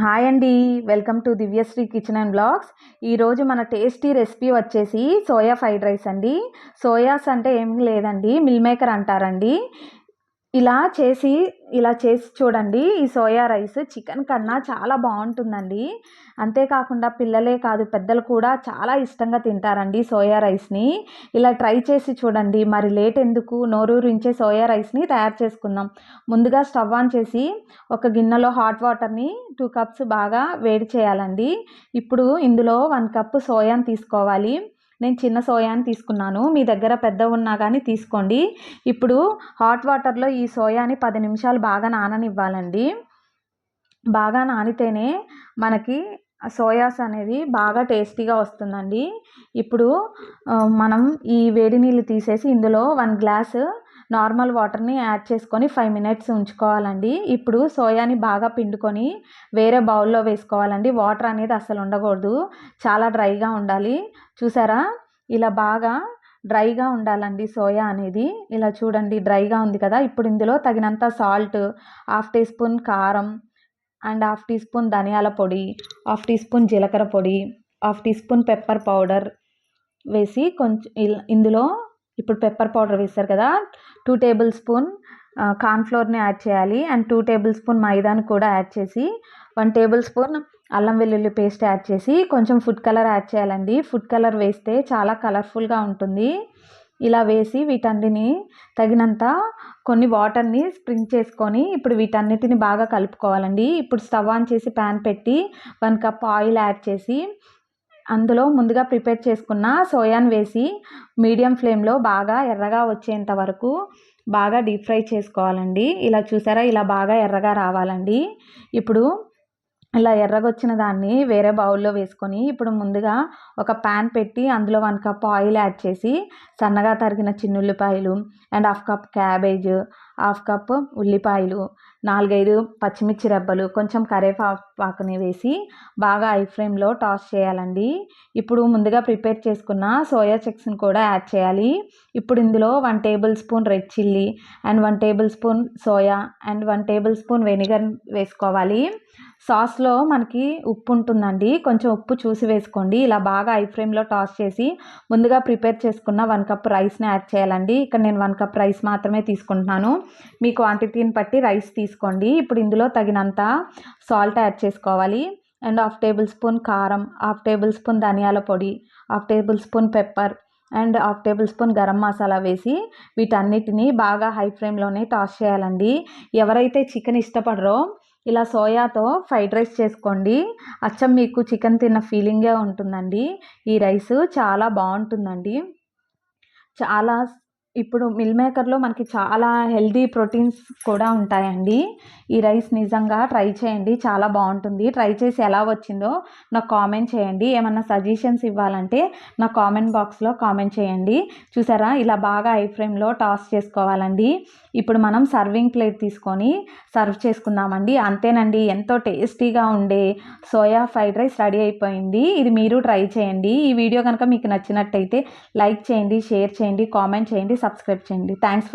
Hi అండి, welcome to Divyasri kitchen and blogs. ఈరోజు మన టేస్టీ రెసిపీ వచ్చేసి సోయా ఫ్రైడ్ రైస్ అండి. సోయాస్ అంటే ఏం లేదండి, మిల్ మేకర్ అంటారండి. ఇలా చేసి చూడండి. ఈ సోయా రైస్ చికెన్ కన్నా చాలా బాగుంటుందండి. అంతేకాకుండా పిల్లలే కాదు, పెద్దలు కూడా చాలా ఇష్టంగా తింటారండి సోయా రైస్ని. ఇలా ట్రై చేసి చూడండి. మరి లేట్ ఎందుకు, నోరూరించే సోయా రైస్ని తయారు చేసుకుందాం. ముందుగా స్టవ్ ఆన్ చేసి ఒక గిన్నెలో హాట్ వాటర్ని 2 కప్స్ బాగా వేడి చేయాలండి. ఇప్పుడు ఇందులో 1 కప్పు సోయాని తీసుకోవాలి. నేను చిన్న సోయాని తీసుకున్నాను, మీ దగ్గర పెద్ద ఉన్నా కానీ తీసుకోండి. ఇప్పుడు హాట్ వాటర్లో ఈ సోయాని 10 నిమిషాలు బాగా నాననివ్వాలండి. బాగా నానితేనే మనకి సోయాస్ అనేది బాగా టేస్టీగా వస్తుందండి. ఇప్పుడు మనం ఈ వేడి నీళ్ళు తీసేసి ఇందులో 1 గ్లాసు నార్మల్ వాటర్ని యాడ్ చేసుకొని 5 మినిట్స్ ఉంచుకోవాలండి. ఇప్పుడు సోయాని బాగా పిండుకొని వేరే బౌల్లో వేసుకోవాలండి. వాటర్ అనేది అస్సలు ఉండకూడదు, చాలా డ్రైగా ఉండాలి. చూసారా, ఇలా బాగా డ్రైగా ఉండాలండి సోయా అనేది. ఇలా చూడండి, డ్రైగా ఉంది కదా. ఇప్పుడు ఇందులో తగినంత సాల్ట్, 1/2 టీ స్పూన్ కారం అండ్ 1/2 టీ స్పూన్ ధనియాల పొడి, 1/2 టీ స్పూన్ జీలకర్ర పొడి, 1/2 టీ స్పూన్ పెప్పర్ పౌడర్ వేసి కొంచెం ఇందులో ఇప్పుడు పెప్పర్ పౌడర్ వేస్తారు కదా, 2 టేబుల్ స్పూన్ కార్న్ఫ్లోర్ని యాడ్ చేయాలి. అండ్ 2 టేబుల్ స్పూన్ మైదాని కూడా యాడ్ చేసి 1 టేబుల్ స్పూన్ అల్లం వెల్లుల్లి పేస్ట్ యాడ్ చేసి కొంచెం ఫుడ్ కలర్ యాడ్ చేయాలండి. ఫుడ్ కలర్ వేస్తే చాలా కలర్ఫుల్గా ఉంటుంది. ఇలా వేసి వీటన్నిటిని తగినంత కొన్ని వాటర్ని స్ప్రింక్ చేసుకొని ఇప్పుడు వీటన్నిటిని బాగా కలుపుకోవాలండి. ఇప్పుడు స్టవ్ ఆన్ చేసి ప్యాన్ పెట్టి 1 కప్ ఆయిల్ యాడ్ చేసి అందులో ముందుగా ప్రిపేర్ చేసుకున్న సోయాని వేసి మీడియం ఫ్లేమ్లో బాగా ఎర్రగా వచ్చేంత వరకు బాగా డీప్ ఫ్రై చేసుకోవాలండి. ఇలా చూసారా, ఇలా బాగా ఎర్రగా రావాలండి. ఇప్పుడు ఇలా ఎర్రగొచ్చిన దాన్ని వేరే బౌల్లో వేసుకొని ఇప్పుడు ముందుగా ఒక ప్యాన్ పెట్టి అందులో 1 కప్ ఆయిల్ యాడ్ చేసి సన్నగా తరిగిన చిన్నుల్లిపాయలు అండ్ 1/2 కప్ క్యాబేజ్, 1/2 కప్ ఉల్లిపాయలు, 4-5 పచ్చిమిర్చి రెబ్బలు, కొంచెం కరివేపాకుని వేసి బాగా హై ఫ్లేమ్లో టాస్ చేయాలండి. ఇప్పుడు ముందుగా ప్రిపేర్ చేసుకున్న సోయా చంక్స్ని కూడా యాడ్ చేయాలి. ఇప్పుడు ఇందులో 1 table spoon red chilli and 1 table spoon soya and 1 table spoon vinegar వేసుకోవాలి. సాస్లో మనకి ఉప్పు ఉంటుందండి, కొంచెం ఉప్పు చూసి వేసుకోండి. ఇలా బాగా హై ఫ్లేమ్లో టాస్ చేసి ముందుగా ప్రిపేర్ చేసుకున్న 1 కప్ రైస్ని యాడ్ చేయాలండి. ఇక్కడ నేను 1 కప్ రైస్ మాత్రమే తీసుకుంటున్నాను, మీ క్వాంటిటీని బట్టి రైస్ తీసుకోండి. ఇప్పుడు ఇందులో తగినంత సాల్ట్ యాడ్ చేసుకోవాలి. అండ్ 1/2 టేబుల్ స్పూన్ కారం, 1/2 టేబుల్ స్పూన్ ధనియాల పొడి, 1/2 table spoon pepper and 1/2 table spoon garam masala వేసి వీటన్నిటిని బాగా హై ఫ్లేమ్లోనే టాస్ చేయాలండి. ఎవరైతే చికెన్ ఇష్టపడరో ఇలా సోయాతో ఫ్రైడ్ రైస్ చేసుకోండి. అచ్చం మీకు చికెన్ తిన్న ఫీలింగే ఉంటుందండి. ఈ రైస్ చాలా బాగుంటుందండి. చాలా ఇప్పుడు మిల్ మేకర్లో మనకి చాలా హెల్దీ ప్రోటీన్స్ కూడా ఉంటాయండి. ఈ రైస్ నిజంగా ట్రై చేయండి, చాలా బాగుంటుంది. ట్రై చేసి ఎలా వచ్చిందో నాకు కామెంట్ చేయండి. ఏమన్నా సజెషన్స్ ఇవ్వాలంటే నా కామెంట్ బాక్స్లో కామెంట్ చేయండి. చూసారా, ఇలా బాగా హై ఫ్లేమ్లో టాస్ చేసుకోవాలండి. ఇప్పుడు మనం సర్వింగ్ ప్లేట్ తీసుకొని సర్వ్ చేసుకుందామండి. అంతేనండి, ఎంతో టేస్టీగా ఉండే సోయా ఫ్రైడ్ రైస్ రెడీ అయిపోయింది. ఇది మీరు ట్రై చేయండి. ఈ వీడియో కనుక మీకు నచ్చినట్టయితే లైక్ చేయండి, షేర్ చేయండి, కామెంట్ చేయండి, సబ్స్క్రైబ్ చేయండి. Thanks for